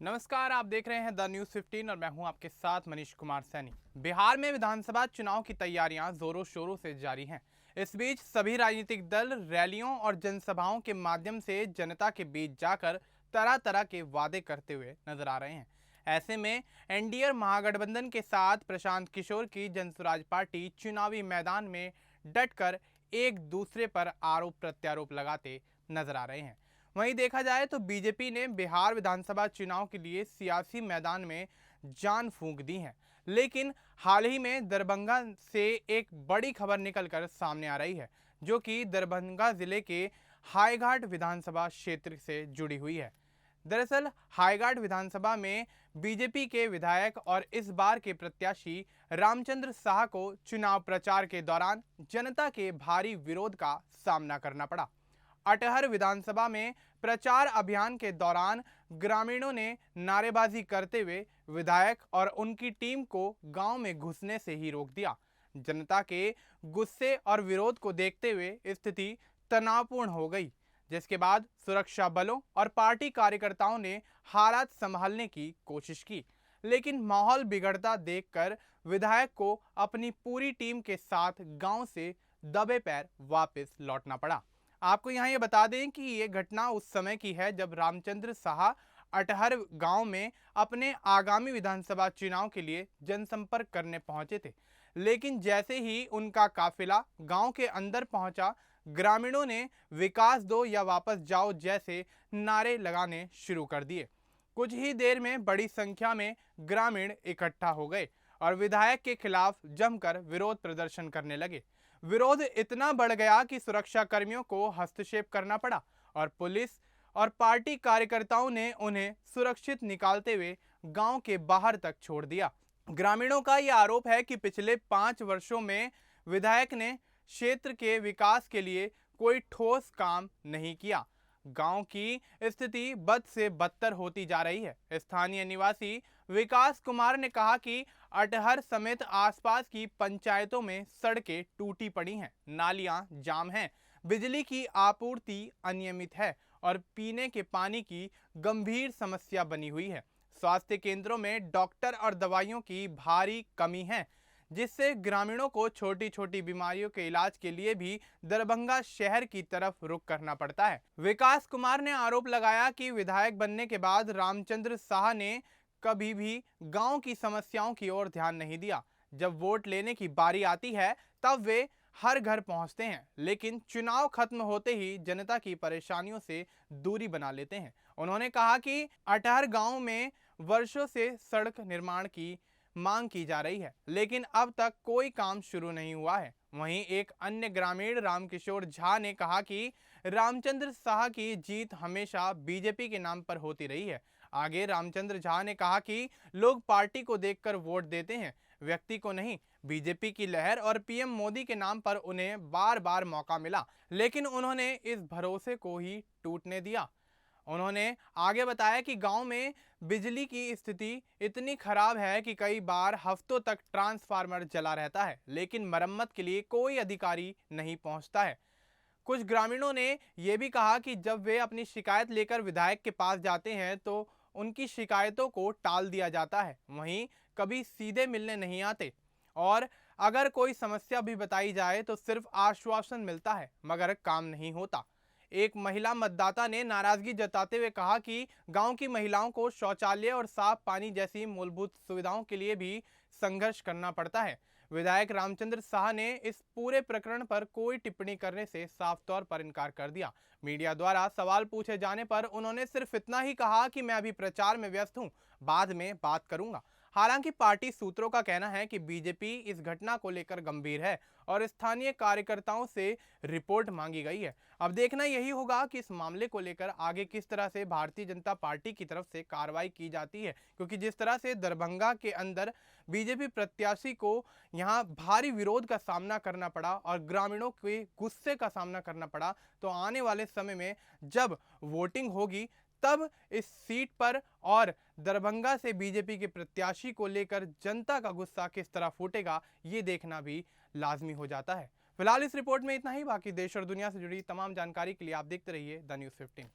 नमस्कार, आप देख रहे हैं द न्यूज़ 15 और मैं हूं आपके साथ मनीष कुमार सैनी। बिहार में विधानसभा चुनाव की तैयारियां जोरों शोरों से जारी हैं। इस बीच सभी राजनीतिक दल रैलियों और जनसभाओं के माध्यम से जनता के बीच जाकर तरह तरह के वादे करते हुए नजर आ रहे हैं। ऐसे में एनडीए महागठबंधन के साथ प्रशांत किशोर की जनसुराज पार्टी चुनावी मैदान में डटकर एक दूसरे पर आरोप प्रत्यारोप लगाते नजर आ रहे हैं। वहीं देखा जाए तो बीजेपी ने बिहार विधानसभा चुनाव के लिए सियासी मैदान में जान फूंक दी है। लेकिन हाल ही में दरभंगा से एक बड़ी खबर निकलकर सामने आ रही है, जो कि दरभंगा जिले के हाईघाट विधानसभा क्षेत्र से जुड़ी हुई है। दरअसल हाईघाट विधानसभा में बीजेपी के विधायक और इस बार के प्रत्याशी रामचंद्र साहा को चुनाव प्रचार के दौरान जनता के भारी विरोध का सामना करना पड़ा। अटहर विधानसभा में प्रचार अभियान के दौरान ग्रामीणों ने नारेबाजी करते हुए विधायक और उनकी टीम को गांव में घुसने से ही रोक दिया। जनता के गुस्से और विरोध को देखते हुए स्थिति तनावपूर्ण हो गई, जिसके बाद सुरक्षा बलों और पार्टी कार्यकर्ताओं ने हालात संभालने की कोशिश की। लेकिन माहौल बिगड़ता देखकर विधायक को अपनी पूरी टीम के साथ गांव से दबे पैर वापस लौटना पड़ा। आपको यहाँ ये बता दें कि ये घटना उस समय की है जब रामचंद्र साहा अटहर गांव में अपने आगामी विधानसभा चुनाव के लिए जनसंपर्क करने पहुंचे थे। लेकिन जैसे ही उनका काफिला गांव के अंदर पहुंचा, ग्रामीणों ने विकास दो या वापस जाओ जैसे नारे लगाने शुरू कर दिए। कुछ ही देर में बड़ी संख्या में ग्रामीण इकट्ठा हो गए और विधायक के खिलाफ जमकर विरोध प्रदर्शन करने लगे। विरोध इतना बढ़ गया कि सुरक्षा कर्मियों को हस्तक्षेप करना पड़ा और पुलिस और पार्टी कार्यकर्ताओं ने उन्हें सुरक्षित निकालते हुए गांव के बाहर तक छोड़ दिया। ग्रामीणों का यह आरोप है कि पिछले 5 वर्षों में विधायक ने क्षेत्र के विकास के लिए कोई ठोस काम नहीं किया। गांव की स्थिति बद से बदतर होती जा रही है। स्थानीय निवासी विकास कुमार ने कहा कि अटहर समेत आसपास की पंचायतों में सड़कें टूटी पड़ी हैं, नालियां जाम हैं, बिजली की आपूर्ति अनियमित है और पीने के पानी की गंभीर समस्या बनी हुई है। स्वास्थ्य केंद्रों में डॉक्टर और दवाइयों की भारी कमी है, जिससे ग्रामीणों को छोटी छोटी बीमारियों के इलाज के लिए भी दरभंगा शहर की तरफ रुख करना पड़ता है। विकास कुमार ने आरोप लगाया कि विधायक बनने के बाद रामचंद्र साहा ने कभी भी गांव की समस्याओं की ओर ध्यान नहीं दिया। जब वोट लेने की बारी आती है तब वे हर घर पहुंचते हैं, लेकिन चुनाव खत्म होते ही जनता की परेशानियों से दूरी बना लेते हैं। उन्होंने कहा कि अटहर गांव में वर्षों से सड़क निर्माण की मांग की जा रही है, लेकिन अब तक कोई काम शुरू नहीं हुआ है। वहीं एक अन्य ग्रामीण रामकिशोर झा ने कहा कि रामचंद्र साहा की जीत हमेशा बीजेपी के नाम पर होती रही है। आगे रामचंद्र झा ने कहा कि लोग पार्टी को देखकर वोट देते हैं, व्यक्ति को नहीं। बीजेपी की लहर और पीएम मोदी के नाम पर उन्हें बार बार मौका मिला, लेकिन उन्होंने इस भरोसे को ही टूटने दिया। उन्होंने आगे बताया कि गांव में बिजली की स्थिति इतनी खराब है कि कई बार हफ्तों तक ट्रांसफार्मर जला रहता है, लेकिन मरम्मत के लिए कोई अधिकारी नहीं पहुंचता है। कुछ ग्रामीणों ने यह भी कहा कि जब वे अपनी शिकायत लेकर विधायक के पास जाते हैं तो उनकी शिकायतों को टाल दिया जाता है, वहीं कभी सीधे मिलने नहीं आते और अगर कोई समस्या भी बताई जाए तो सिर्फ आश्वासन मिलता है मगर काम नहीं होता। एक महिला मतदाता ने नाराजगी जताते हुए कहा कि गांव की महिलाओं को शौचालय और साफ पानी जैसी मूलभूत सुविधाओं के लिए भी संघर्ष करना पड़ता है। विधायक रामचंद्र साहा ने इस पूरे प्रकरण पर कोई टिप्पणी करने से साफ तौर पर इनकार कर दिया। मीडिया द्वारा सवाल पूछे जाने पर उन्होंने सिर्फ इतना ही कहा कि मैं अभी प्रचार में व्यस्त हूं, बाद में बात करूंगा। हालांकि पार्टी सूत्रों का कहना है कि बीजेपी इस घटना को लेकर गंभीर है और स्थानीय कार्यकर्ताओं से रिपोर्ट मांगी गई है। अब देखना यही होगा कि इस मामले को लेकर आगे किस तरह से भारतीय जनता पार्टी की तरफ से कार्रवाई की जाती है, क्योंकि जिस तरह से दरभंगा के अंदर बीजेपी प्रत्याशी को यहां भारी विरोध का सामना करना पड़ा और ग्रामीणों के गुस्से का सामना करना पड़ा, तो आने वाले समय में जब वोटिंग होगी तब इस सीट पर और दरभंगा से बीजेपी के प्रत्याशी को लेकर जनता का गुस्सा किस तरह फूटेगा, ये देखना भी लाजमी हो जाता है। फिलहाल इस रिपोर्ट में इतना ही। बाकी देश और दुनिया से जुड़ी तमाम जानकारी के लिए आप देखते रहिए द न्यूज़ 15।